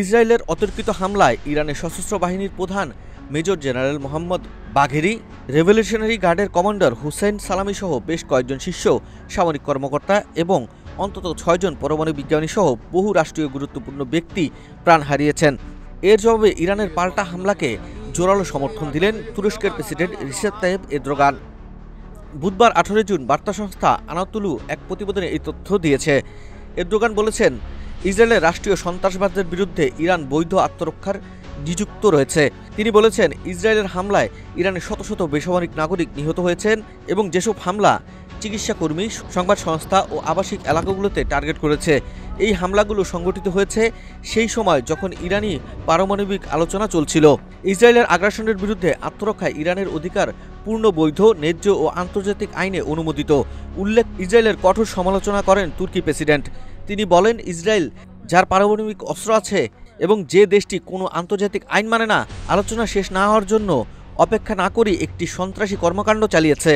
ইসরায়েলের অতর্কিত হামলায় ইরানের সশস্ত্র বাহিনীর প্রধান মেজর জেনারেল মোহাম্মদ বাঘেরি, রেভলিউশনারি গার্ডের কমান্ডার হুসেইন সালামি সহ বেশ কয়েকজন শীর্ষ সামরিক কর্মকর্তা এবং অন্তত ৬ জন পরমাণু বিজ্ঞানী সহ বহু রাষ্ট্রীয় গুরুত্বপূর্ণ ব্যক্তি প্রাণ হারিয়েছেন। এর জবাবে ইরানের পাল্টা হামলাকে জোরালো সমর্থন দিলেন তুরস্কের প্রেসিডেন্ট রিসেপ তাইয়েপ এরদোগান। বুধবার ১৮ জুন বার্তা সংস্থা আনাতুলু এক প্রতিবেদনে এই তথ্য দিয়েছে। এরদোগান বলেছেন, ইসরায়েলের রাষ্ট্রীয় সন্ত্রাসবাদের বিরুদ্ধে ইরান বৈধ আত্মরক্ষার নিযুক্ত রয়েছে। তিনি বলেছেন, ইসরায়েলের হামলায় ইরানের শত শত বেসামরিক নাগরিক নিহত হয়েছেন এবং যেসব হামলা চিকিৎসাকর্মী, সংবাদ সংস্থা ও আবাসিক এলাকাগুলোতে টার্গেট করেছে। এই হামলাগুলো সংঘটিত হয়েছে সেই সময় যখন ইরানি পারমাণবিক আলোচনা চলছিল। ইসরায়েলের আগ্রাসনের বিরুদ্ধে আত্মরক্ষায় ইরানের অধিকার পূর্ণ বৈধ, ন্যায্য ও আন্তর্জাতিক আইনে অনুমোদিত। উল্লেখ, ইসরায়েলের কঠোর সমালোচনা করেন তুর্কি প্রেসিডেন্ট। তিনি বলেন, ইসরায়েল যার পারমাণবিক অস্ত্র আছে এবং যে দেশটি কোনো আন্তর্জাতিক আইন মানে না, আলোচনা শেষ না হওয়ার জন্য অপেক্ষা না করে একটি সন্ত্রাসী কর্মকাণ্ড চালিয়েছে।